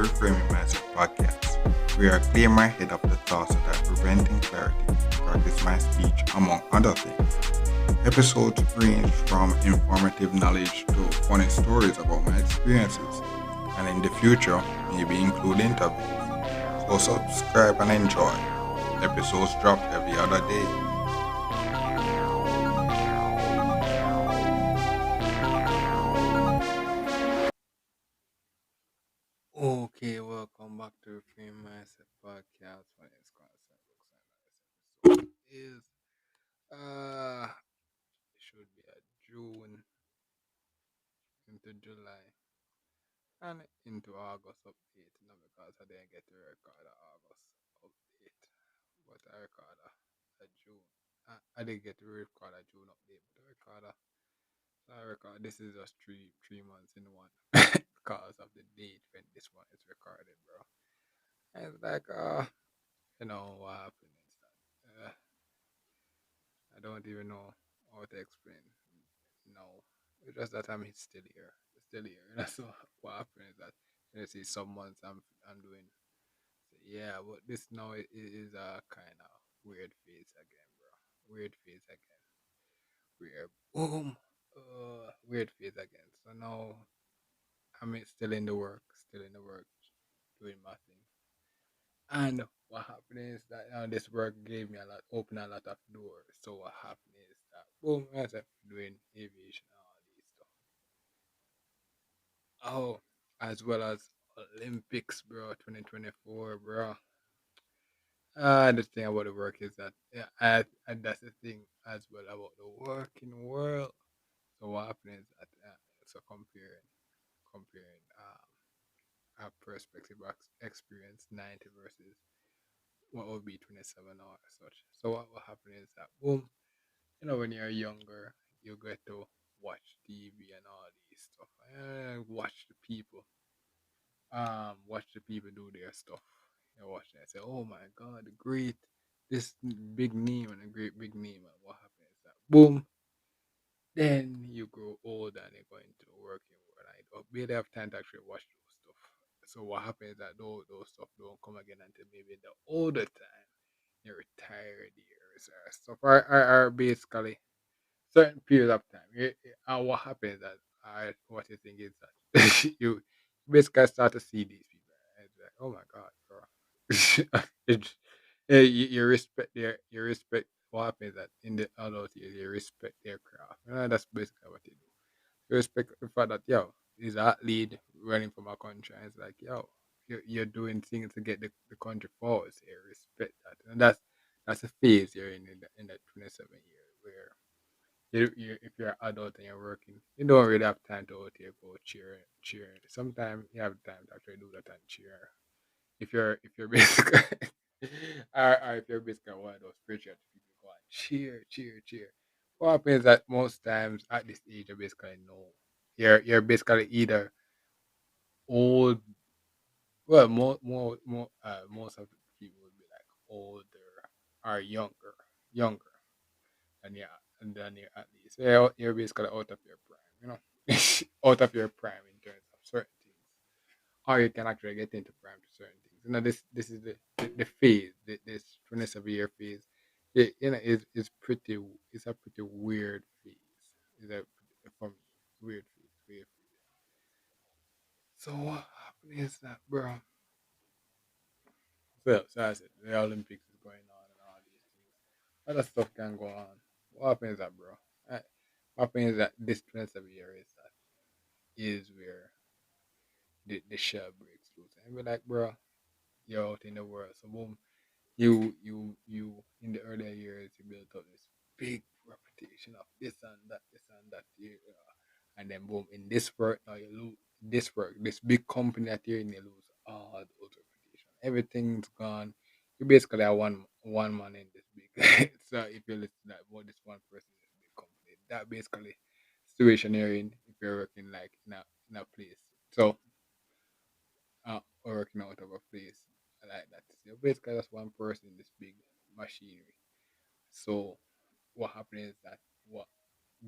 Reframing Mindset podcast, where I clear my head of the thoughts that are preventing clarity, practice my speech, among other things. Episodes range from informative knowledge to funny stories about my experiences, and in the future, maybe include interviews. So subscribe and enjoy. Episodes drop every other day. Okay, welcome back to Reframe Mindset podcast. My name is Carson. Looks like this episode is it should be a June into July and into August update. Because I didn't get to record a August update, but I record a June. I didn't get to record a June update, but I record. This is just three months in one because of the date when this one is recorded, bro. And it's like what happened is that I don't even know how to explain. No, it's just that I'm still here, still here. That's what happened is that you see some months I'm doing. So yeah, but this now it is a kind of weird phase again, bro. Weird phase again. Weird boom. Weird phase again. So now I'm still in the work, doing my thing. And what happened is that this work gave me opened a lot of doors. So what happened is that boom, I started doing aviation and all these stuff. Oh, as well as Olympics, bro, 2024, bro. The thing about the work is that yeah, and that's the thing as well about the working world. So what happened is that so comparing a perspective experience 90 versus what would be 27 or such. So what happened is that boom, when you're younger, you get to watch TV and all these stuff. And watch the people do their stuff. You watch that, say, "Oh my God, great! This big name and a great big name." And what happens is that boom, then you grow old and you go into the working world. And you don't really have time to actually watch those stuff. So what happens is that those stuff don't come again until maybe the older time. You're retired years or stuff are basically certain period of time. And what happens that what you think is that you basically start to see these people. And it's like, oh my God, bro. You respect you respect what happens that in the adult years you respect their craft. That's basically what you do. You respect the fact that he's an athlete running from a country and it's like, you're doing things to get the country forward. So you respect that. And that's a phase you're in the 27 years where if you're an adult and you're working, you don't really have time to out here go cheer. Sometimes you have time to actually do that and cheer. If you're basically or if you're basically one of those spiritual people go and cheer. What happens is that most times at this age you basically know you're basically either old most of the people would be like older or younger and yeah, and then you're at least you're basically out of your prime, out of your prime in terms of certain things, or you can actually get into prime to certain things. This is the phase, this 27-year phase. Is pretty. It's a pretty weird phase. It's a for me weird phase. So what happened is that, bro? So I said the Olympics is going on and all these things. Other stuff can go on. What happens is that, bro? Uh, What happens is that this 27 year is where the shell breaks loose. And we're like, bro, you're out in the world. So boom, you in the earlier years you built up this big reputation of this and that. And then boom, in this work now you lose this big company that you're in, you lose all those reputation. Everything's gone. You basically are one man in this big. So if you listen to that, what this one person in this big company, that basically situation you're in if you're working like in a place. So or working out of a place like that. So basically just one person in this big machinery. So what happens is that what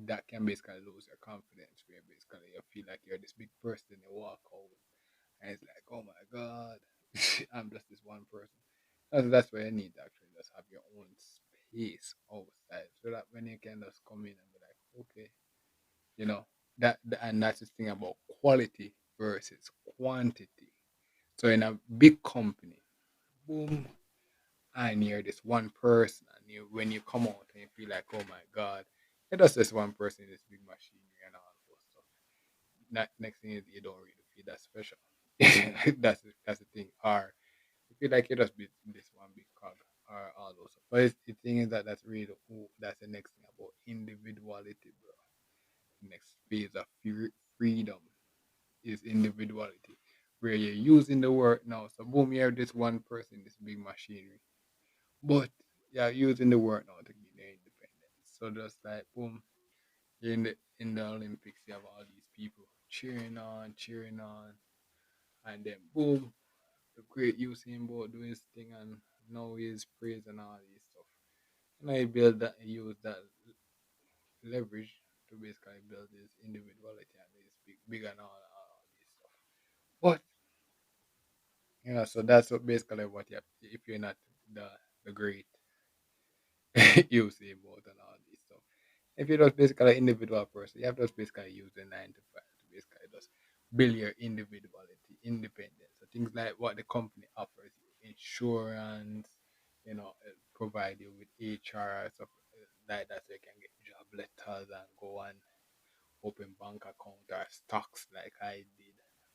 that can basically lose your confidence where basically you feel like you're this big person, you walk out and it's like, oh my I'm just this one person. That's why you need to actually just have your own space outside, so that when you can just come in and be like, okay, you know, and that's the thing about quality versus quantity. So in a big company, boom, and you're this one person, and you when you come out and you feel like, oh my god, it does this one person in this big machinery and all those stuff. Next thing is you don't really feel that special. That's the thing. Or you feel like you just be this one big cog or all those stuff. But the thing is that that's really that's the next thing about individuality, bro. The next phase of freedom is individuality, where you're using the word now. So boom, you have this one person, this big machinery, but you're using the word now to give their independence. So just like boom, you're in the Olympics, you have all these people cheering on, and then boom, the great Usain Bolt doing his thing, and now he's praised and all these stuff. And I build that, use that leverage to basically build his individuality and his big and all these stuff. But so that's what basically what you have, if you're not the great Usain Bolt and all these stuff. If you're just basically an individual person, you have to just basically use the 9 to 5 to basically just build your individuality, independence. So things like what the company offers you, insurance, provide you with HR stuff like that, so you can get job letters and go and open bank account or stocks like I did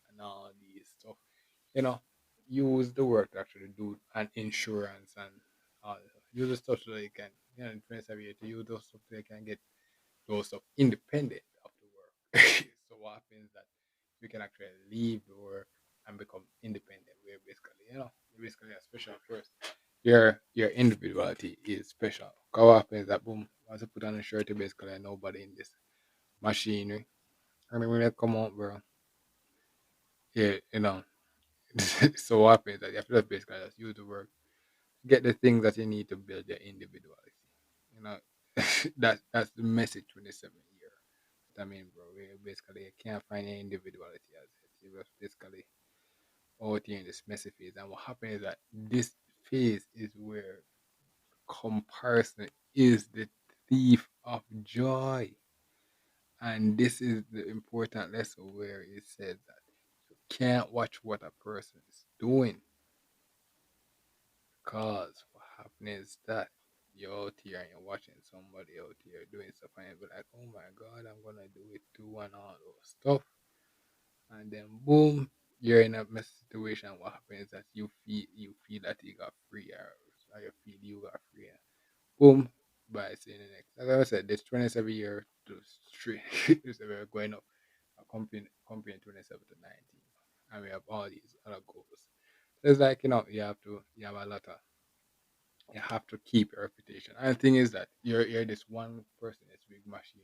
and all these stuff. You know, use the work to actually do and insurance and all this stuff. Use the stuff so that you can, influence every year to use those stuff so you can get those stuff independent of the work. So what happens that you can actually leave the work and become independent, where basically, you're basically a special person. Your individuality is special. What happens that boom, once you put on a shirt, you basically nobody in this machinery. And then when they come out, bro, yeah, so what happens that you have to just basically just use the work, get the things that you need to build your individuality. You know, that's the message 27 year. I mean, bro, we basically can't find any individuality as it. You just basically out here in this messy phase. And what happens is that this phase is where comparison is the thief of joy. And this is the important lesson where it says that you can't watch what a person is doing, because what happens is that you're out here and you're watching somebody out here doing stuff and you're like, oh my god, I'm gonna do it too and all those stuff. And then boom, you're in a mess situation. What happens is that you feel that you got free, or you feel you got free. Boom, by saying the next. As I said, this 27 year to straight, so we're going up a company 27 to 19, and we have all these other goals. So it's like, you have a lot of, you have to keep your reputation. And the thing is that you're this one person, this big machine.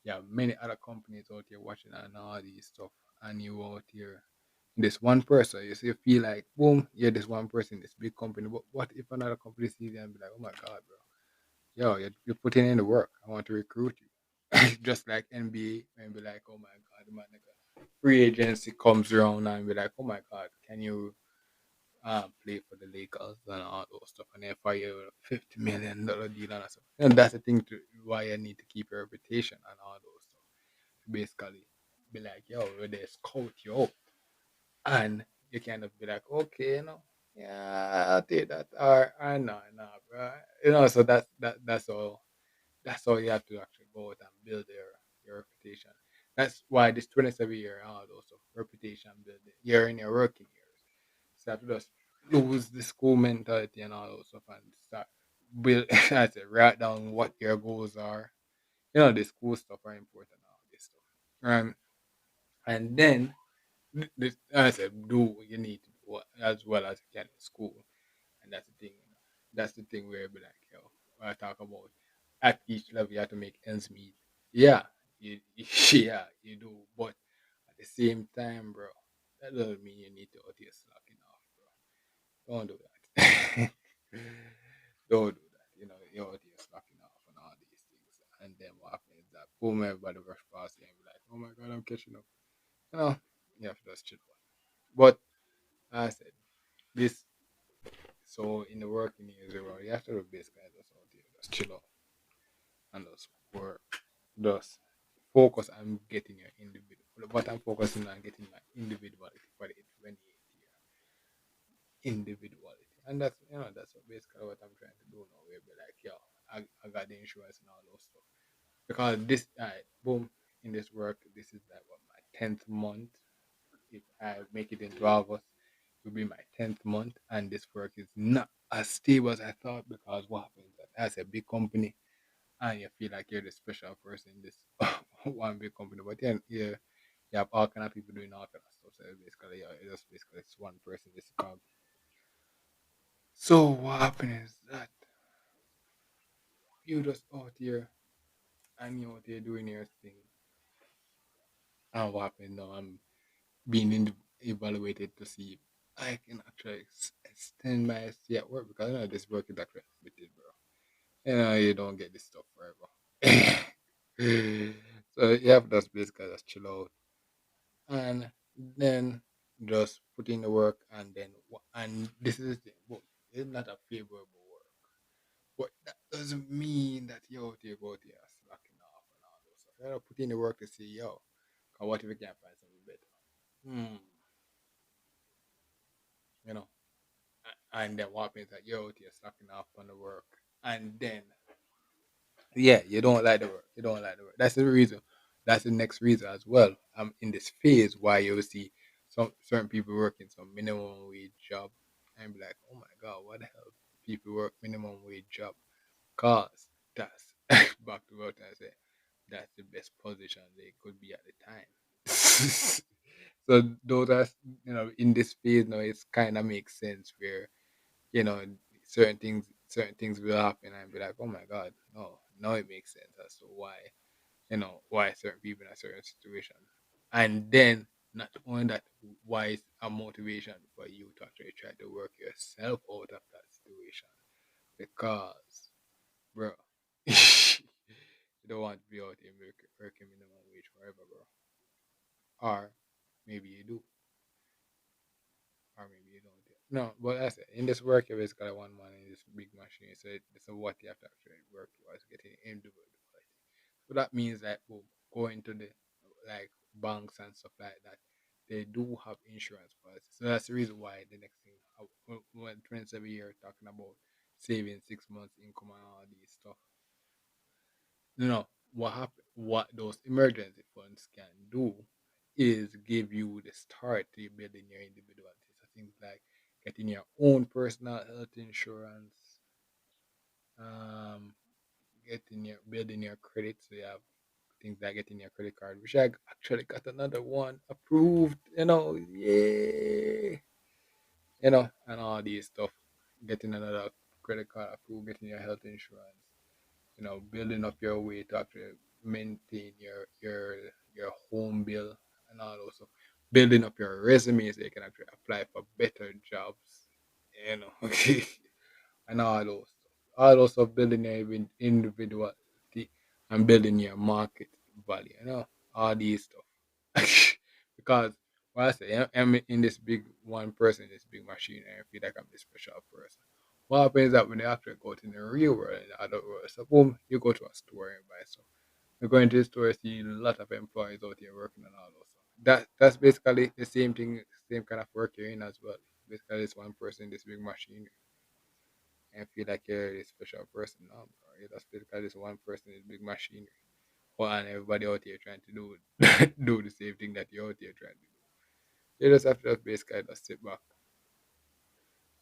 You have many other companies out here watching and all these stuff, and you out here this one person. You feel like boom, you're this one person, this big company. But what if another company sees you and be like, oh my god, bro, yo, you're putting in the work. I want to recruit you. Just like NBA, and be like, oh my god, man, like a free agency comes around and be like, oh my god, can you play for the Lakers and all those stuff, and they fire you with a $50 million deal and stuff. And that's the thing to why I need to keep your reputation and all those stuff. Basically, be like, yo, they scout you out, and you kind of be like, okay, yeah, I'll take that, or no, no, bro, So that's all you have to actually go out and build your reputation. That's why this 27 year all those stuff, reputation building. You're in your working years. So you have to just lose the school mentality and all those stuff and start build I said write down what your goals are. The school stuff are important, all this stuff. And then this, I said, do what you need to do as well as you can in school. And that's the thing. That's the thing where it be like, when I talk about at each level you have to make ends meet. Yeah, yeah, you do. But at the same time, bro, that doesn't mean you need to out here slacking off, bro. Don't do that. Don't do that. You're out here slacking off and all these things. And then what happens is that boom, everybody rush past you and be like, oh my god, I'm catching up. You know, you have to just chill out. But I said, this so in the working years around, you have to do basically just out here, just chill out and just work. Just focus on getting your individual. But I'm focusing on getting my individuality for the 28 year individuality. And that's that's basically what I'm trying to do now. We'll be like, yo, I got the insurance and all those stuff. Because this boom, in this work, this is like what my 10th month. If I make it into August, it will be my 10th month, and this work is not as stable as I thought because what happens is that as a big company and you feel like you're the special person in this one big company, but then you have all kind of people doing all kind of stuff. So basically, it's just basically it's one person this cog. So what happens is that you just out here and you out here doing your thing, and what happens now? I'm being evaluated to see if I can actually extend my stay at work because I know this work is actually limited, bro. You don't get this stuff forever. So you have to just basically just chill out and then just put in the work and then and this is the thing, but it's not a favorable work. But that doesn't mean that you out here go out here slacking off and all those stuff. You gotta put in the work to see yo, cause what if we can't find something better? Hmm. You know. And then what happens that you're out here slacking off on the work and then yeah, you don't like the work. You don't like the work. That's the reason. That's the next reason as well. I'm in this phase why you see some certain people working some minimum wage job and be like, oh my god, what the hell? People work minimum wage job. Cause that's back to what I said. That's the best position they could be at the time. So those are in this phase now it's kinda makes sense where you know, certain things will happen and be like, oh my god, no, now it makes sense as to why certain people in a certain situation. And then not only that, why it's a motivation for you to actually try to work yourself out of that situation. Because, bro, you don't want to be out here working minimum wage forever, bro. Or maybe you do. Or maybe you don't. No, but that's it. In this work, you basically one man in this big machine. So it's a what you have to actually work towards getting individual. So that means that we'll go into the like banks and stuff like that. They do have insurance policies. So that's the reason why the next thing, when 27 years talking about saving 6 months income and all these stuff. What those emergency funds can do is give you the start to building your individuality. So things like getting your own personal health insurance, um, getting your building your credit. So you have things like getting your credit card, which I actually got another one approved. And all these stuff. Getting another credit card approved, getting your health insurance, building up your way to actually maintain your home bill and all those stuff. Building up your resume so you can actually apply for better jobs, you know, and all those stuff. All those stuff building your individuality and building your market value, all these stuff. Because what I say, I'm in this big one person, this big machine, and I feel like I'm this special person. What happens is that when you actually go out in the real world, in the adult world, so boom, you go to a store and buy stuff. You go into the store, see a lot of employees out here working on all those stuff. That's basically the same thing, same kind of work you're in as well. Basically, it's one person, this big machine, and feel like you're a special person. No, bro. You're just basically this one person, this big machine. Well, and everybody out here trying to do do the same thing that you're out here trying to do. You just have to just basically just sit back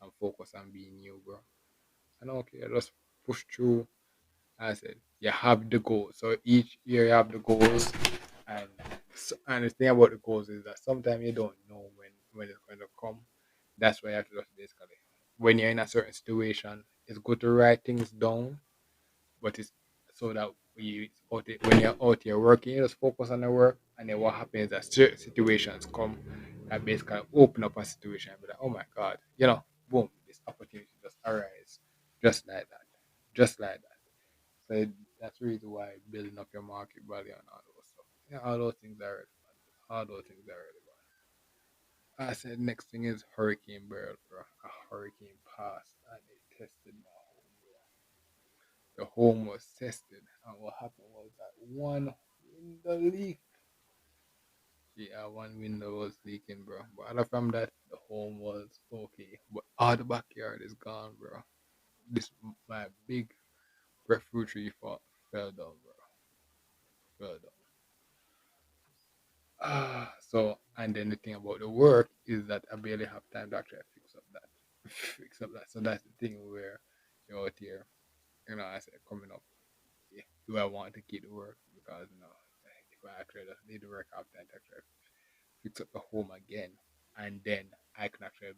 and focus on being you, bro. And okay, just push through. As I said, you have the goals. So each year you have the goals, and the thing about the goals is that sometimes you don't know when it's going to come. That's why you have to just basically, when you're in a certain situation, it's good to write things down, but it's so that when you're out here working, you just focus on the work, and then what happens is that certain situations come that basically open up a situation and be like, oh my god, boom, this opportunity just arise, just like that, just like that. So that's the reason why building up your market value and all those stuff. Yeah, all those things are relevant. All those things are relevant. I said next thing is Hurricane Barrel, bro. A hurricane passed and it tested my home, bro. The home was tested, and what happened was that one window leak. Yeah, one window was leaking, bro. But other from that, the home was okay. But all the backyard is gone, bro. This my big breadfruit tree fell down, bro. Fell down. So and then the thing about the work is that I barely have time to actually fix up that, fix up that. So that's the thing where you're out here, I said coming up. Yeah, do I want to keep the work because if I actually just need the work, I have time to actually fix up the home again, and then I can actually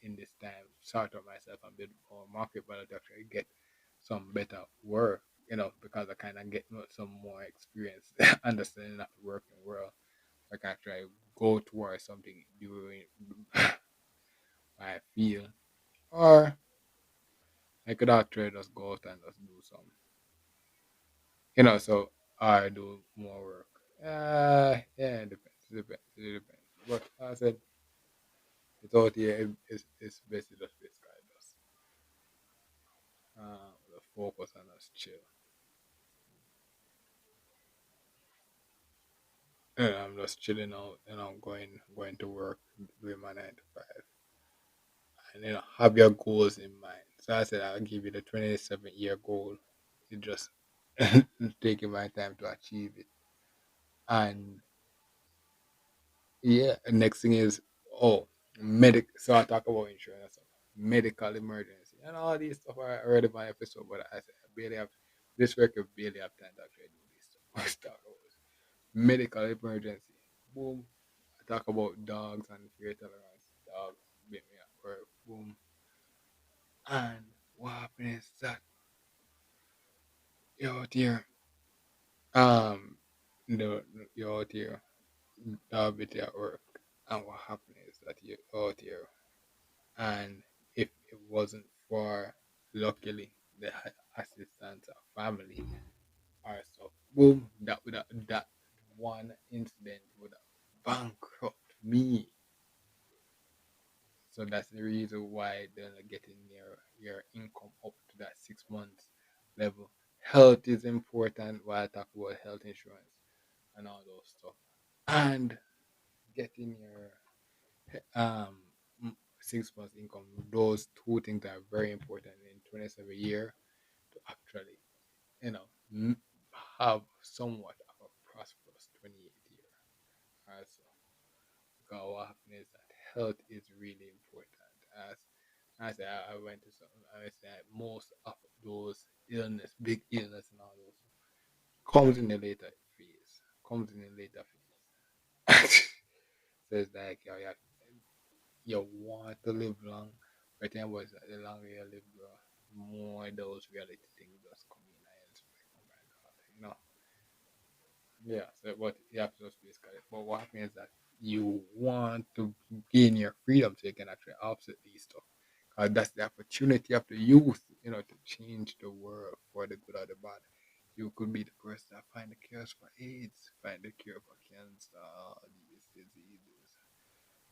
in this time sort out myself and build more market value to actually get some better work. Because I kind of get some more experience, understanding of the working world. I can actually go towards something doing I feel, or I could actually just go out and just do some, so I do more work. Yeah, it depends. It depends. But as I said, it's out here. It's basically just basically just the focus and just chill. And I'm just chilling out, going to work, doing my 9 to 5, and have your goals in mind. So I said I'll give you the 27-year goal. It just taking my time to achieve it. And yeah, next thing is medic. So I talk about insurance, and stuff. Medical emergency, and all these stuff. I already my episode, but I said I barely have this record barely have time to actually do this stuff. I talk about medical emergency. Boom. I talk about dogs and fear tolerance. Dogs bit me at work. Boom. And what happened is that you're out here. No, you're out here. Dog bit you at work. And what happened is that you're out here. And if it wasn't for, luckily, the assistance of family or stuff, boom, that one incident would have bankrupt me. So that's the reason why they're not getting your income up to that 6 months level. Health is important while I talk about health insurance and all those stuff. And getting your um 6 months income, those two things are very important in 27 year to actually, you know, m- have somewhat of a prosperous 28 year. Alright, so because what happens is that health is really important. As I said, I went to some. I said most of those illness, big illness, and all those comes in the later phase. Comes in the later phase. So it's like you want to live long, but then was the longer you live, bro, more those reality things just come in and it's like, oh my god, Yeah, so but you have to just basically. But what happens is that you want to gain your freedom so you can actually offset these stuff. Because that's the opportunity of the youth, to change the world for the good or the bad. You could be the person that find the cures for AIDS, find the cure for cancer, all these diseases.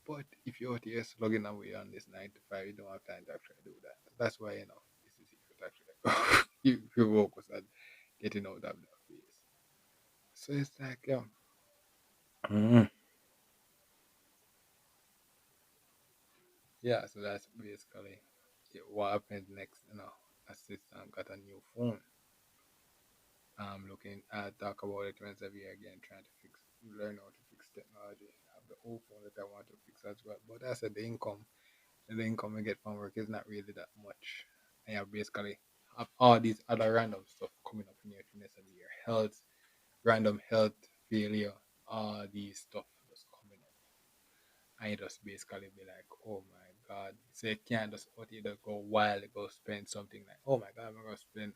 But if you're out here slugging away on this 9 to 5, you don't have time to actually do that. That's why, it's the secret actually. you focus on getting out of that phase. So it's like, mm, yeah, so that's basically what happened next. Assistant got a new phone. Looking at talk about it once every year again, trying to learn how to fix technology. I have the old phone that I want to fix as well. But I said the income we get from work is not really that much. And you basically have all these other random stuff coming up in your next of the year. Random health failure, all these stuff just coming up. And you just basically be like, oh my god. So you can't just out here just go wild, go spend something like, oh my god, I'm gonna spend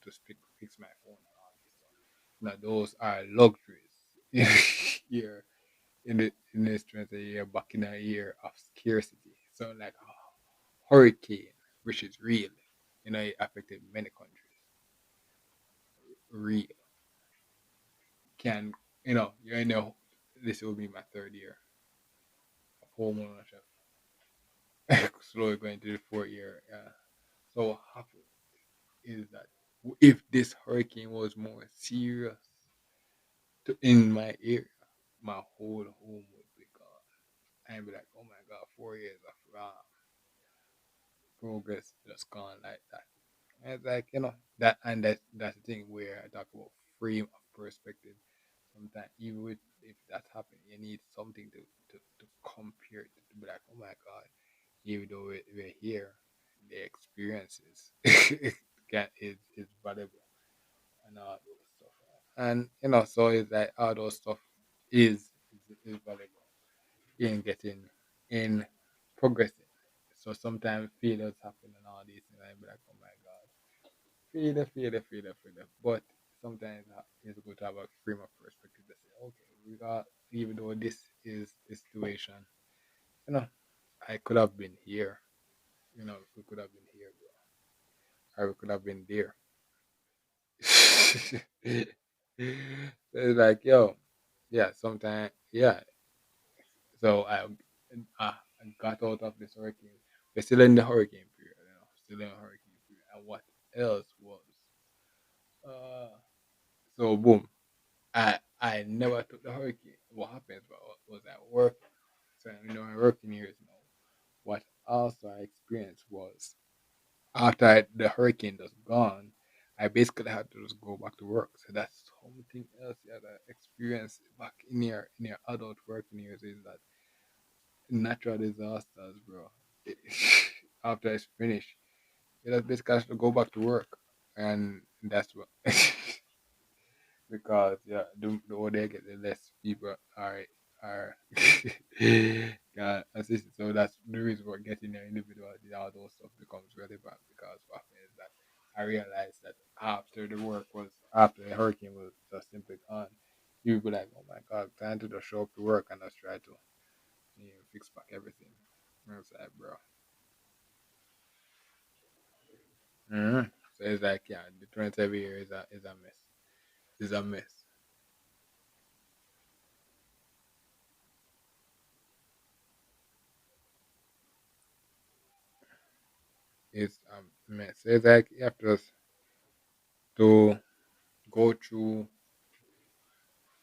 to fix my phone and all this stuff. Now those are luxuries. Here in this trend a year back in a year of scarcity. So like a hurricane, which is real. It affected many countries. Real. Can you know, this will be my third year home ownership. Slowly going to the 4 year. Yeah. So what happened is that if this hurricane was more serious in my area, my whole home would be gone. I'd be like, oh my god, 4 years of progress just gone like that. And it's like, that, and that's the thing where I talk about frame of perspective. Sometimes even with if that's happening, you need something to compare it to be like, oh my god, even though we're here, the experiences is valuable and all those stuff. And so it's like all those stuff is valuable in getting in progressing. So sometimes failures happen and all these things. I be like, oh my god, failure. But sometimes it's good to have a frame of perspective to say, okay, we got even though this is the situation, you know, I could have been here. We could have been here, bro. Or we could have been there. So it's like, yo, yeah, sometimes, yeah. So I got out of this hurricane. We're still in the hurricane period, still in the hurricane period. And what else was? Uh, so boom, I never took the hurricane. What happens was I work. So I'm working years now. What also I experienced was after the hurricane was gone, I basically had to just go back to work. So that's something else you had to experience back in your adult working years is that natural disasters, bro. After it's finished, you just basically have to go back to work, and that's what. Because yeah, the older they get, the less people are got assisted. So that's the reason for getting the individual all those stuff becomes relevant because what happened is that I realized that after the hurricane was just simply gone, you would be like, oh my god, time to just show up to work and just try to fix back everything. And I was like, bro. So it's like, yeah, the 27 year is a mess. Is a mess. It's a mess. It's like you have to go through,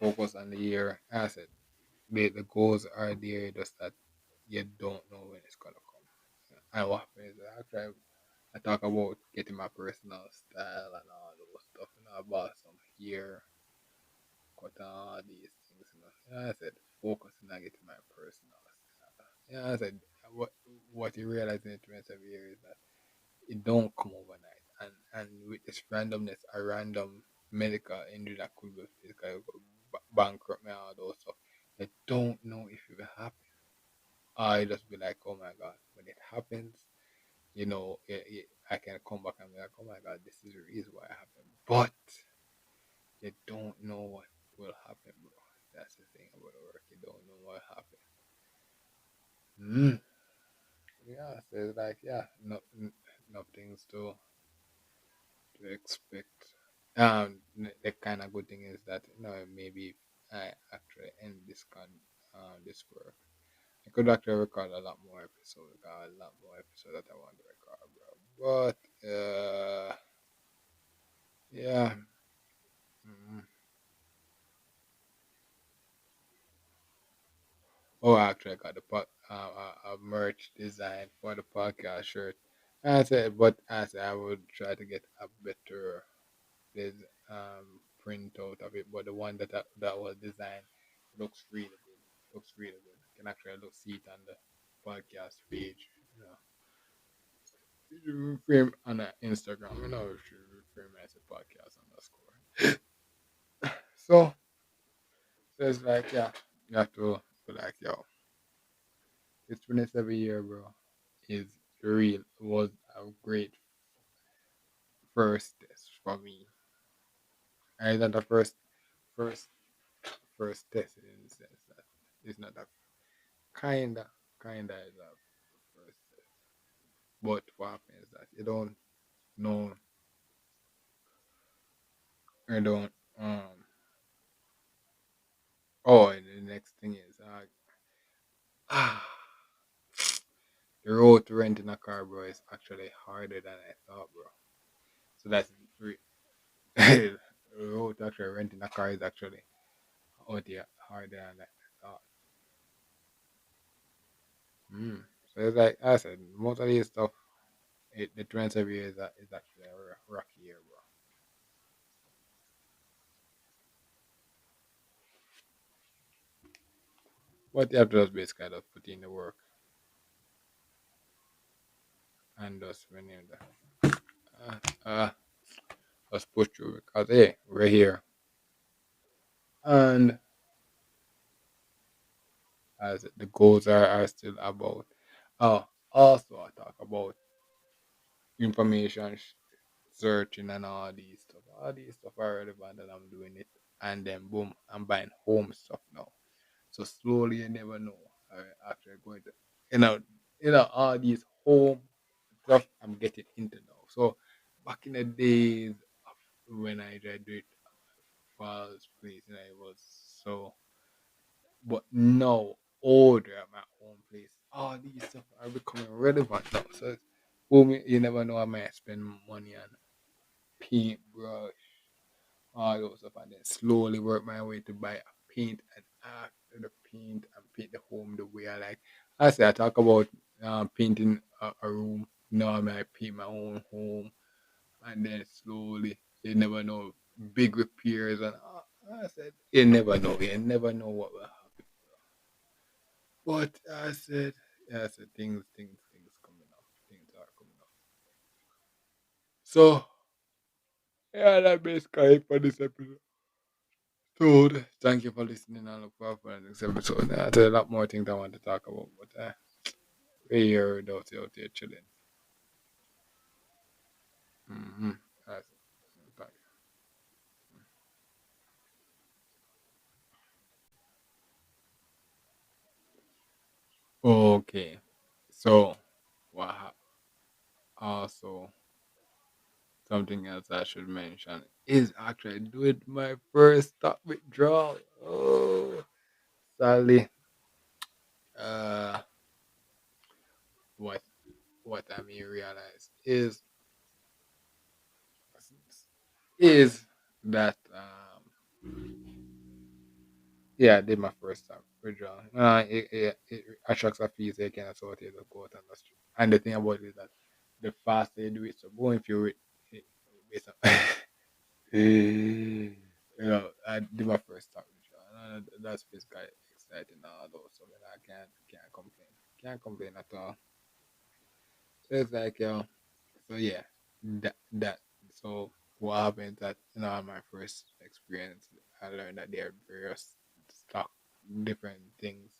focus on the year. As I said, the goals are there, just that you don't know when it's gonna come. And what happens is actually I talk about getting my personal style and all those stuff, about some hair, cut and all these things. I said focusing on getting my personal style. I said what you realize in the 27 years is that it don't come overnight. And with this randomness, a random medical injury that could be physical, bankrupt me and all those stuff, they don't know if it will happen. I just be like, oh my god, when it happens, I can come back and be like, oh my god, this is the reason why it happened. But you don't know what will happen, bro. That's the thing about the work. You don't know what happened. Mm. Yeah, so it's like, yeah, nothing's to expect. The kind of good thing is that maybe I actually end this work. I could actually record a lot more episodes. Got a lot more episodes that I want to record, bro. But yeah. Mm. Oh, I actually got a merch design for the podcast shirt. I said, but I said I would try to get a better this print out of it, but the one that was designed looks really good. Looks really good. You can actually see it on the podcast page. You should frame on Instagram. You should frame as a podcast underscore. So it's like, yeah, you have to be like, yo, it's 27 year, bro. Is real was a great first test for me. And it's not the first first test in the sense that it's not a kinda is a first test. But what happens is that you don't know you don't oh, and the next thing is the road to renting a car, bro, is actually harder than I thought, bro. So that's the road to actually renting a car is actually out there harder than I thought. Mm. So it's like I said, most of these stuff, the trends every year is actually a rocky year, bro. But you have to just basically just put in the work and just when you just push through because hey, we're here. And as the goals are still about. Also I talk about information searching and all these stuff. All these stuff are relevant and I'm doing it. And then boom, I'm buying home stuff now. So slowly you never know. I actually going to all these home stuff I'm getting into now. So back in the days of when I graduated falls place, it was so but now older at my own place. All these stuff are becoming relevant now. So boom, you never know I might spend money on paintbrush, all those stuff, and then slowly work my way to buy a paint and after the paint and paint the home the way I like. I say I talk about painting a room. Now I might paint my own home, and then slowly you never know big repairs and I said you never know. You never know what will happen. But I said things coming up. Things are coming up. So yeah, that basically it for this episode. So thank you for listening and look forward for the next episode. There's a lot more things I want to talk about, but we're here without you out here chilling. Mm-hmm. That's, thank you. Okay. So what also something else I should mention is actually doing my first stock withdrawal. Oh sadly, uh what what I may realize is that yeah, I did my first time withdrawal. It attracts a fee, so you can sort it go out on the street. And the thing about it is that the faster you do it, so going through it based on, I did my first time withdrawal. And that's basically exciting and all those. So I can't complain. Can't complain at all. So it's like so yeah, that so what happened that on my first experience, I learned that there are various stock different things.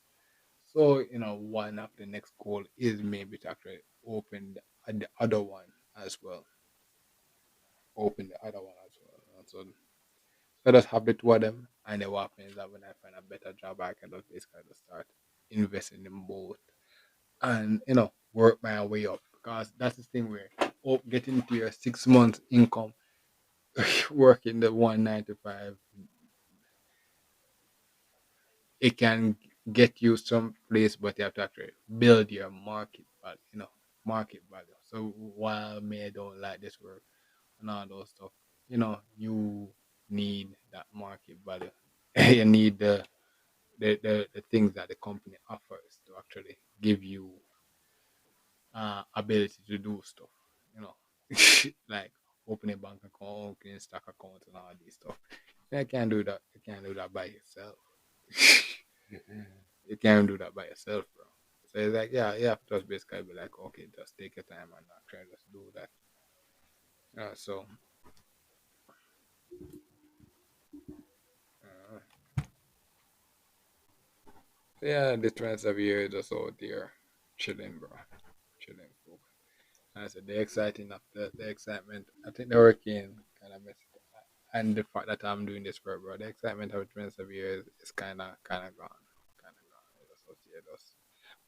So one of the next goal is maybe to actually open the other one as well. Open the other one as well. So just have the two of them, and then what happens is that when I find a better job, I can just basically just start investing in both and work my way up because that's the thing where getting to your 6 months income working the 195 it can get you some place but you have to actually build your market value market value. So while me I don't like this work and all those stuff, you need that market value. You need the things that the company offers to actually give you ability to do stuff, you know, like opening a bank account, opening stock account, and all these stuff. You can't do that. You can't do that by yourself. You can't do that by yourself, bro. So it's like, yeah, you have to just basically be like, okay, just take your time and try to just do that. So, uh, yeah, the trends of year just out there chilling, bro. Chilling, folk. I said the exciting of the excitement. I think the hurricane kind of messed it up. And the fact that I'm doing this work, bro, the excitement of the rest of years is kind of gone, kind of gone. It's just out here, just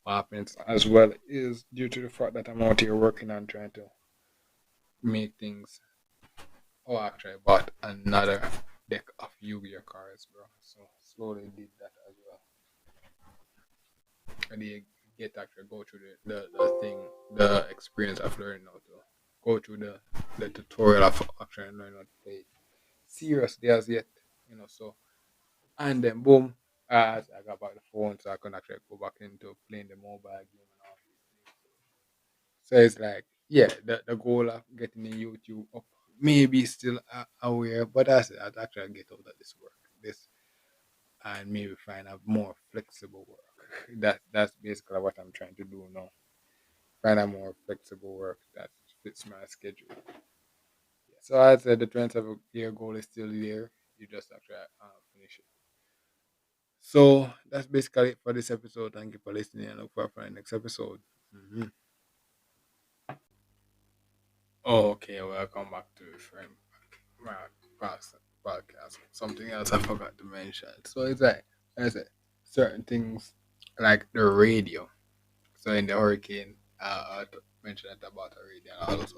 what happens as well is due to the fact that I'm out here working on trying to make things. Oh, actually, I bought another deck of Yu-Gi-Oh cards, bro. So slowly did that as well. get to actually go through the thing, the experience of learning how to go through the tutorial of actually learning how to play seriously as yet, so and then boom, I got back the phone so I can actually go back into playing the mobile game and all these things. So it's like, yeah, the goal of getting the YouTube up maybe still aware, but I'd actually get out of this work, this, and maybe find a more flexible work. That's basically what I'm trying to do now. Find a more flexible work that fits my schedule. So I'd say the 27-year goal is still there. You just have to finish it. So that's basically it for this episode. Thank you for listening and look forward for the next episode. Mhm. Oh, okay. Welcome back to my past podcast. Something else I forgot to mention. So it's like I said, certain things like the radio. So in the hurricane, mentioned about the radio and also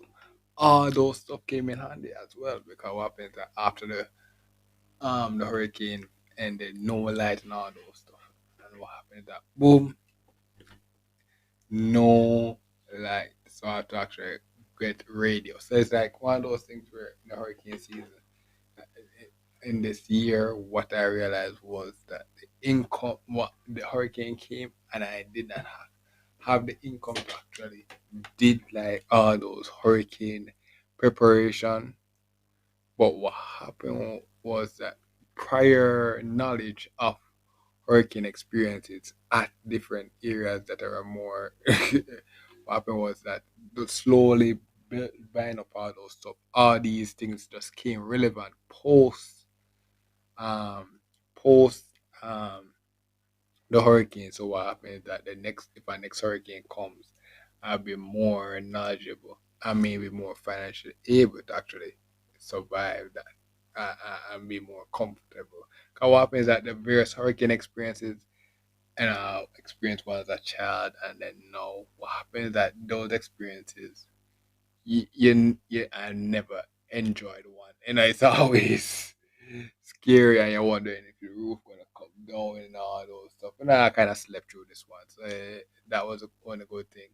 all those stuff came in handy as well because what happened that after the hurricane and the no light and all those stuff. And what happened that boom, no light. So I had to actually get radio. So it's like one of those things where in the hurricane season in this year, what I realized was that the income, what the hurricane came, and I did not have the income to actually did like all those hurricane preparation. But what happened was that prior knowledge of hurricane experiences at different areas that are more. What happened was that the slowly buying up all those stuff, all these things just came relevant um, post um, the hurricane. So what happened is that the next if our next hurricane comes, I'll be more knowledgeable. I may be more financially able to actually survive that and be more comfortable. Because what happens is that the various hurricane experiences and I experienced one as a child, and then now what happens is that those experiences I never enjoyed one, and it's always scary, and you're wondering if the roof gonna come down and all those stuff. And I kind of slept through this one, so that was one good thing.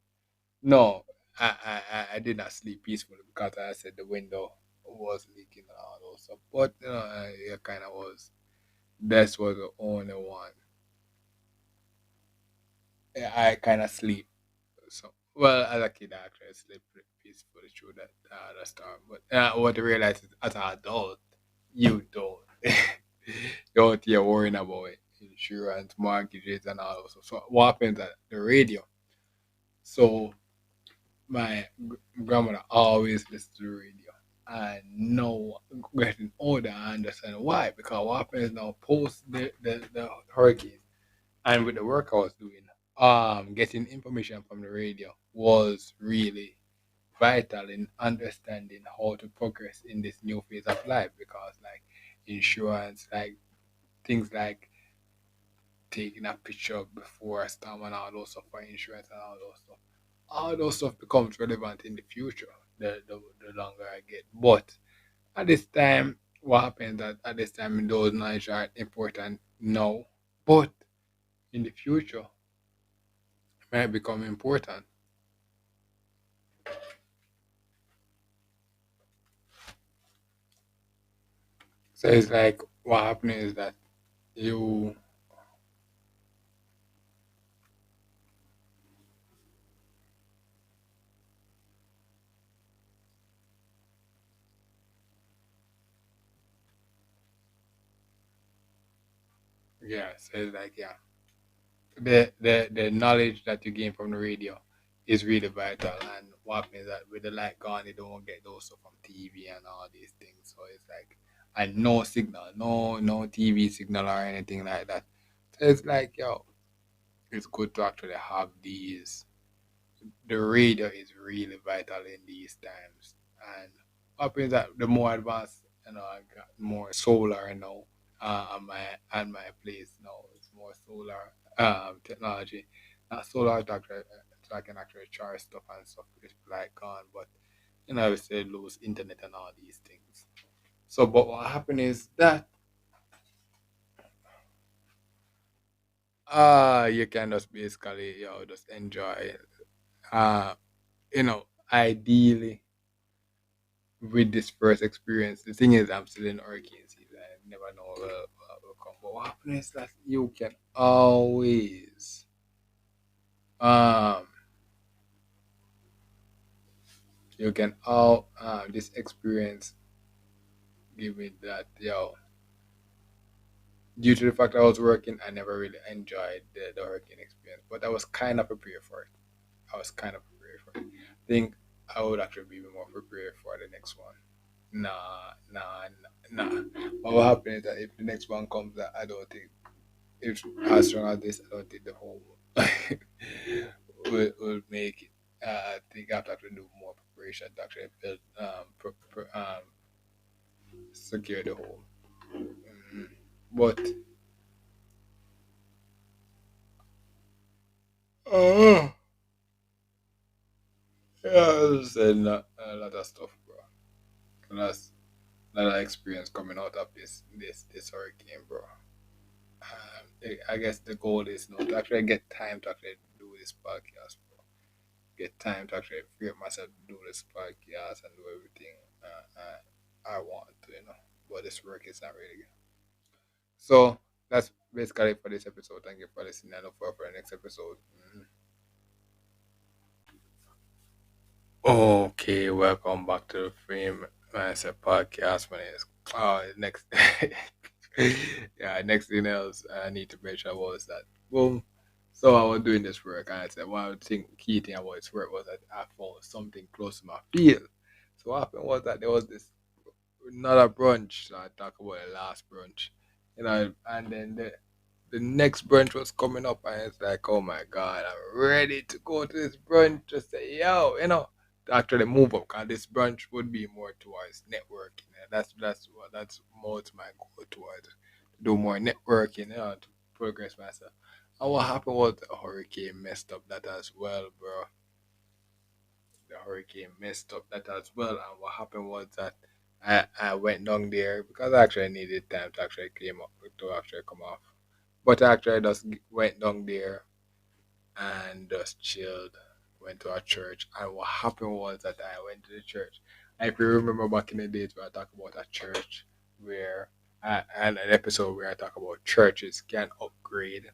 No, I did not sleep peacefully because I said the window was leaking and all those stuff. But it kind of was. That was the only one. I kind of sleep. So, well, as a kid, I actually slept pretty peacefully through that storm. But what I realized is, as an adult, you don't. You're out here worrying about insurance, mortgages, and all those. So, what happens at the radio? So, my grandmother always listens to the radio. And now, getting older, I understand why. Because what happens now, post the hurricane, and with the work I was doing, getting information from the radio was really vital in understanding how to progress in this new phase of life because like insurance, like things like taking a picture before a storm and all those stuff for insurance and all those stuff becomes relevant in the future the longer I get. But at this time, what happens that at this time those knowledge are important now, but in the future might become important. So it's like what happened is that you, yeah, so it's like, yeah, the knowledge that you gain from the radio is really vital. And what happens is that with the light gone, you don't get those stuff from TV and all these things. So it's like, and no signal, no TV signal or anything like that. So it's like, yo, it's good to actually have these. The radio is really vital in these times. And what happens that the more advanced, I got more solar now on my place now. It's more solar technology. Not solar to actually, so I can actually charge stuff and stuff it's like gone, but we still lose internet and all these things. So, but what happened is that You can just basically, just enjoy. Uh, Ideally, with this first experience, the thing is, I'm still in hurricane season. I never know what will come. But what happens is that um, you can all this experience give me that due to the fact I was working, I never really enjoyed the hurricane experience, but I was kind of prepared for it. I was kind of prepared for it. I think I would actually be more prepared for the next one. Nah. What will happen is that if the next one comes, I don't think it's as strong as this. I don't think the whole will make it. I think I have to actually do more preparation to actually build, secure the home. Mhm. But uh, yeah, it's a lot of stuff, bro. That's a lot of experience coming out of this hurricane, bro. I guess the goal is to actually get time to actually do this podcast, bro. Get time to actually free up myself to do this podcast and do everything I want to. But this work is not really good. So that's basically it for this episode. Thank you for listening. I look forward for the next episode. Mhm. Okay, welcome back to the Frame Mindset Podcast. My name is next. Yeah, next thing else I need to mention was that boom. So I was doing this work and I said one of the key thing about this work was that I found something close to my field. So what happened was that there was this another brunch. So I talk about the last brunch, and then the next brunch was coming up, and it's like, oh my god, I'm ready to go to this brunch. Just say, to actually move up, because this brunch would be more towards networking. And that's more to my goal towards do more networking, to progress myself. And what happened was the hurricane messed up that as well, bro. The hurricane messed up that as well. And what happened was that I went down there because I actually needed time to actually came up to actually come off. But I actually just went down there and just chilled. Went to a church, and what happened was that I went to the church. If you remember back in the days where I talk about a church where and an episode where I talk about churches can upgrade,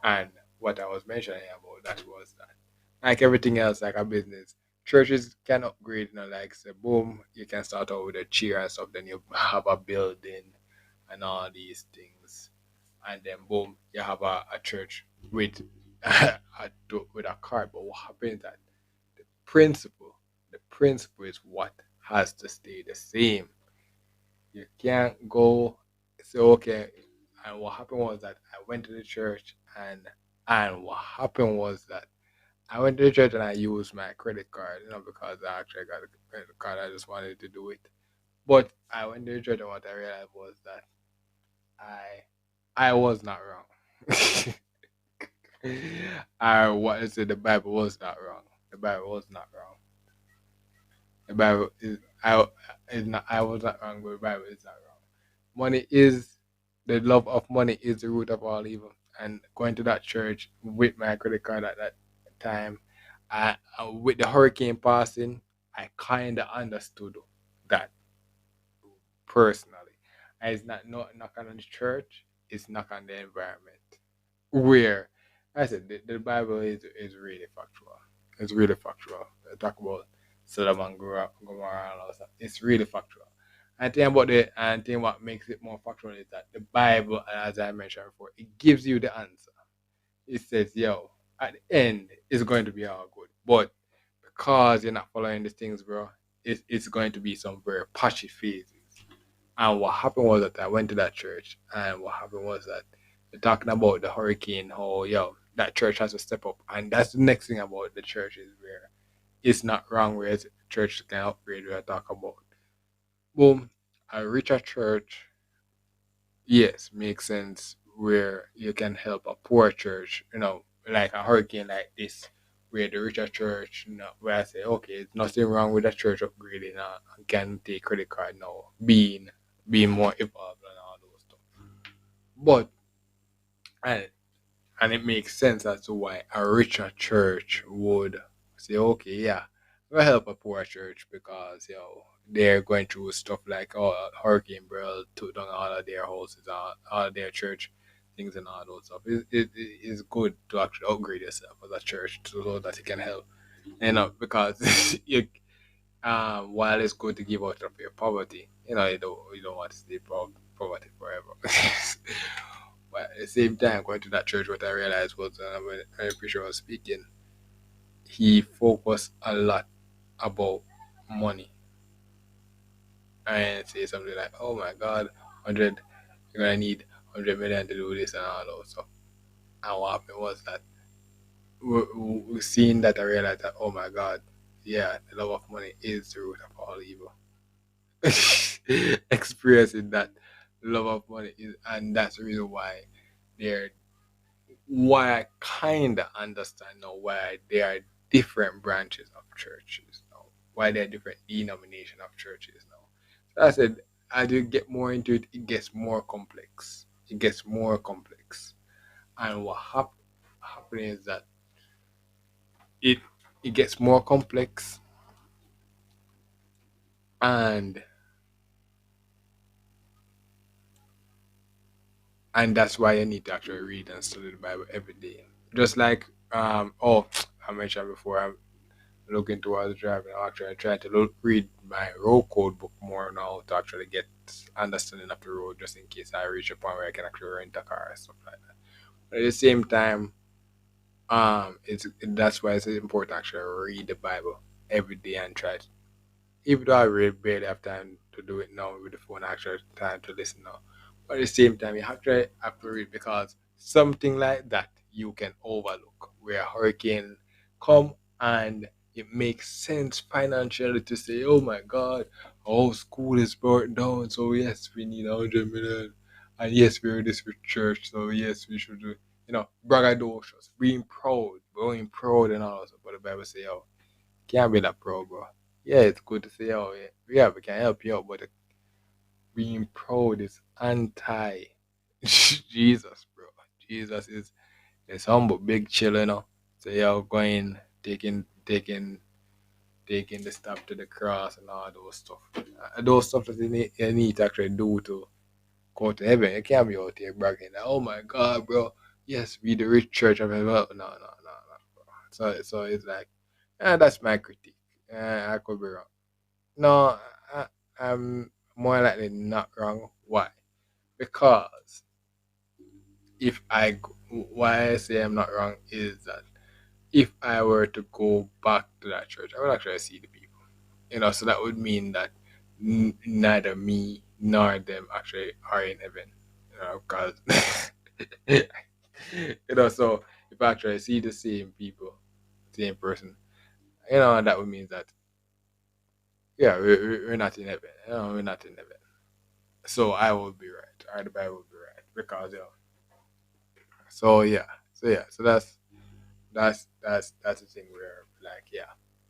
and what I was mentioning about that was that, like everything else, like a business, churches can upgrade, like say, boom, you can start out with a chair and stuff, then you have a building and all these things. And then, boom, you have a church with with a car. But what happens is that the principle, the principle is what has to stay the same. You can't go say okay. And what happened was that I went to the church and what happened was that I went to the church and I used my credit card, because I actually got a credit card. I just wanted to do it. But I went to the church and what I realized was that I I was not wrong. I wanted to say the Bible was not wrong. The Bible was not wrong. The Bible is not. I was not wrong, but the Bible is not wrong. Money is the love of money is the root of all evil. And going to that church with my credit card at that time, with the hurricane passing, I kind of understood that personally. And it's not knock on the church; it's knock on the environment. Where I said the Bible is really factual. It's really factual. They talk about Sodom and Gomorrah and all that. It's really factual. And thing what makes it more factual is that the Bible, as I mentioned before, it gives you the answer. It says, yo, at the end, it's going to be all good. But because you're not following these things, bro, it's going to be some very patchy phases. And what happened was that I went to that church, and what happened was that they're talking about the hurricane, how that church has to step up, and that's the next thing about the church is where it's not wrong where church can upgrade. We are talking about boom, a richer church, yes, makes sense where you can help a poor church, like a hurricane like this, where the richer church, where I say, okay, it's nothing wrong with the church upgrading, and can take credit card now, being more evolved and all those stuff. But And it makes sense as to why a richer church would say, okay, yeah, we'll help a poor church because they're going through stuff like Hurricane Barrel took down all of their houses, all of their church things and all those stuff. It is good to actually upgrade yourself as a church so that you can help. Because while it's good to give out of your poverty, you don't want to stay poverty forever. But at the same time, going to that church, what I realized was when a preacher was speaking, he focused a lot about money and say something like, "Oh my God, 100, you're gonna need 100 million to do this and all those stuff." And what happened was that we seeing that I realized that, oh my God, yeah, the love of money is the root of all evil. Experiencing that love of money is, and that's the reason they're why I kind of understand now why there are different branches of churches now, why there are different denomination of churches now. So I said, as you get more into it, it gets more complex. It gets more complex, and what happening is that it it gets more complex, and that's why you need to actually read and study the Bible every day. Just like I mentioned before, I'm looking towards driving. I'm actually trying to read my road code book more now to actually get understanding of the road, just in case I reach a point where I can actually rent a car and stuff like that. But at the same time, it's that's why it's important to actually read the Bible every day and try to, even though I really barely have time to do it now with the phone, I actually have time to listen now. But at the same time, you actually have to read because something like that you can overlook, where a hurricane come and it makes sense financially to say, oh my God, our school is burnt down, so yes, we need 100 million. And yes, we're this with church, so yes, we should do, braggadocious, being proud and all that. But the Bible say, oh, can't be that proud, bro. Yeah, it's good to say, oh, yeah, we can help you out, but being proud is anti Jesus, bro. Jesus is humble, big chill, So you're going, taking the step to the cross and all those stuff. Those stuff that you need to actually do to go to heaven. You can't be out here bragging, oh my God, bro. Yes, we the rich church of heaven. No, no, no, no, bro. So it's like, that's my critique. I could be wrong. No, I'm more likely not wrong. Why? Because why I say I'm not wrong is that if I were to go back to that church, I would actually see the people. So that would mean that neither me nor them actually are in heaven. Because so if I actually see the same people, same person, that would mean that yeah, we're not in heaven. We're not in heaven. So I will be right, or the Bible will be right, because So yeah, so that's the thing where like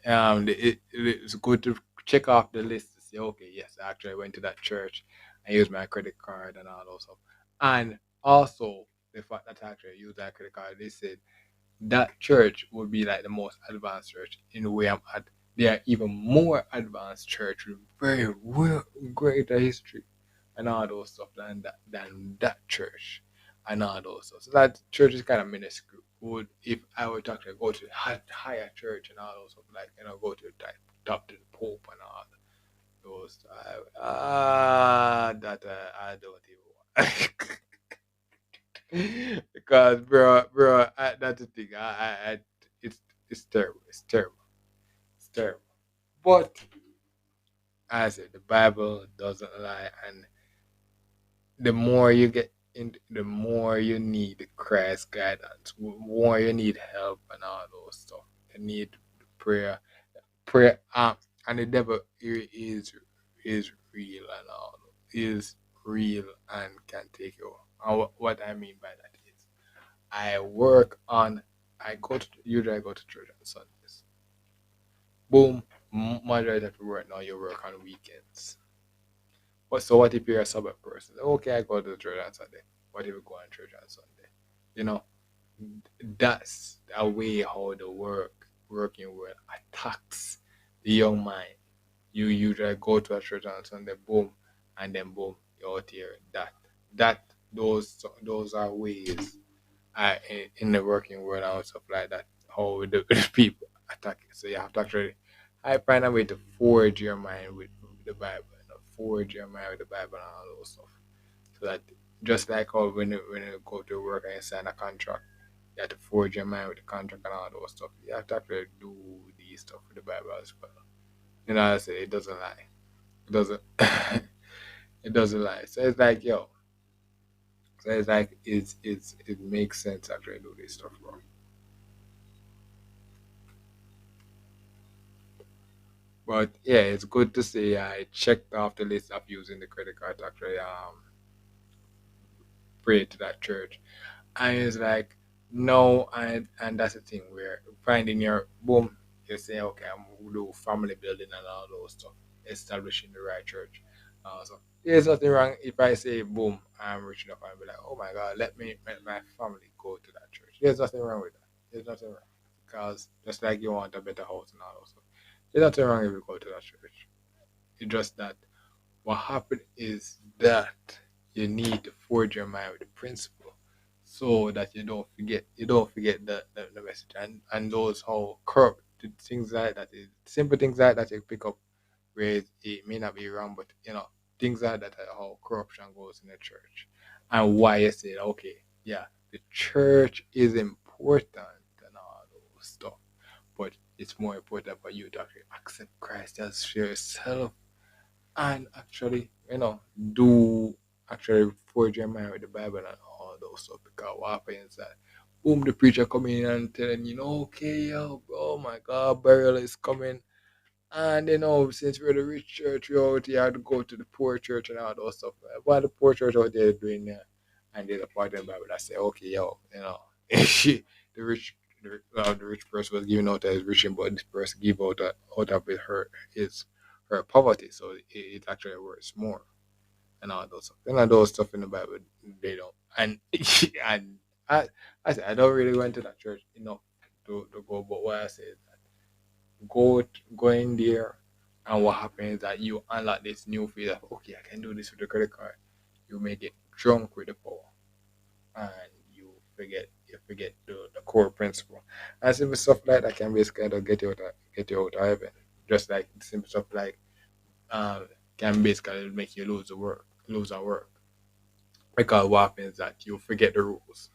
it's good to check off the list to say okay, yes, I actually went to that church, I used my credit card and all those stuff, and also the fact that I actually used that credit card, they said that church would be like the most advanced church in the way I'm at. They are even more advanced church with very greater history and all those stuff than that church and all those stuff. So that church is kind of minuscule. Would if I were to actually go to higher church and all those stuff, like go to the top to the Pope and all those, that I don't even. Because bro, that's the thing. It's it's terrible. It's terrible. It's terrible. But as I said, the Bible doesn't lie, and the more you get in, the more you need Christ's guidance, the more you need help and all those stuff. You need prayer, prayer. And the devil is real and all is real and can take you. And what I mean by that is, I work on. Usually I go to church on Sundays. Boom, majority of the work now you work on weekends. What if you're a Sabbath person? Okay, I go to church on Sunday. What if you go on church on Sunday? You know, that's a way how the working world attacks the young mind. You usually go to a church on Sunday, boom, and then boom, you're out here. That those are ways in the working world and stuff like that. How the people attack it. So you have to actually, I find a way to forge your mind with the Bible, forge your mind with the Bible and all those stuff. So that just like how when you go to work and you sign a contract, you have to forge your mind with the contract and all those stuff. You have to actually do these stuff with the Bible as well. I say it doesn't lie. It doesn't. It doesn't lie. So it's like yo. So it's like it makes sense to actually do this stuff, bro. But yeah, it's good to see I checked off the list of using the credit card to actually pray to that church. And it's like no, and that's the thing where finding your boom, you say okay, I'm gonna do family building and all those stuff, establishing the right church. So there's nothing wrong if I say boom, I'm rich enough and be like, oh my god, let my family go to that church. There's nothing wrong with that. There's nothing wrong because just like you want a better house and all those stuff, there's nothing wrong if you go to that church. It's just that what happened is that you need to forge your mind with the principle so that you don't forget the message and those how corrupt things like that is simple things like that you pick up where it may not be wrong but things like that are how corruption goes in the church and why you say okay yeah the church is important and all those stuff but it's more important for you to actually accept Christ as yourself and actually, do actually forge your mind with the Bible and all those stuff. Because what happens that, boom, the preacher coming in and telling you, okay, yo, oh my God, burial is coming. And since we're the rich church, we out here to go to the poor church and all those stuff. What the poor church out there doing there? And there's a part of the Bible that say, okay, yo, the rich, the rich person was giving out his riches, but this person give out of his her poverty, so it actually works more and all those stuff. And all those stuff in the Bible, they don't. And and I said I don't really went to that church enough to go, but what I say is go in there, and what happens is that you unlock this new feeling of okay, I can do this with the credit card. You may get drunk with the power, and you forget the core principle. And simple stuff like that can basically get you out of heaven. Just like simple stuff like can basically make you lose our work. Because what happens is that you forget the rules.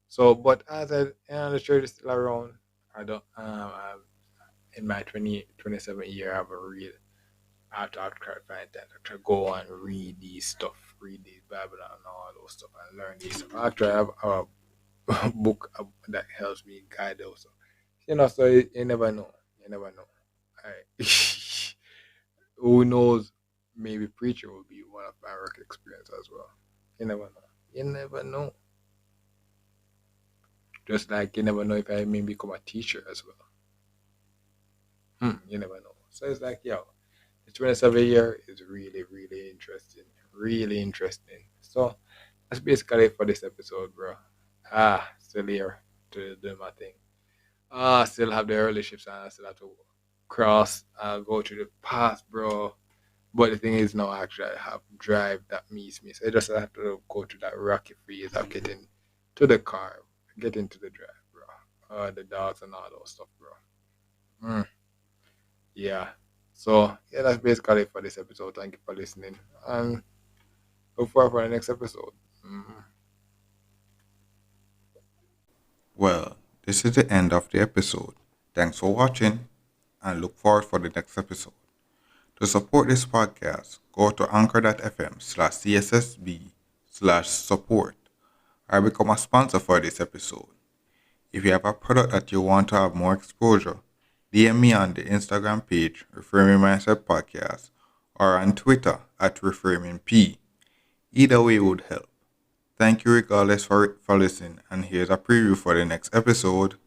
So, but as the church is still around, I don't. In my 27 year, I haven't read. I have to try to find time to go and read these stuff, read these Bible and all those stuff, and learn these stuff. Actually, I have a book that helps me guide those. Stuff. So you never know. You never know. Alright. Who knows? Maybe preacher will be one of my work experience as well. You never know. You never know. Just like you never know if I may become a teacher as well. You never know. So it's like, yo, the 27 year is really, really interesting. Really interesting. So that's basically it for this episode, bro. Still here to do my thing. Still have the early shifts and I still have to go through the path, bro. But the thing is now actually I have drive that meets me. So I just have to go through that rocky phase of getting to the car, getting to the drive, bro. The dogs and all those stuff, bro. Mm, yeah. So yeah, that's basically it for this episode. Thank you for listening. And look forward for the next episode. Mhm. Well, this is the end of the episode. Thanks for watching and look forward for the next episode. To support this podcast, go to anchor.fm/cssb/support or become a sponsor for this episode. If you have a product that you want to have more exposure, DM me on the Instagram page Reframing Mindset Podcast or on Twitter at ReframingP. Either way would help. Thank you regardless for listening, and here's a preview for the next episode.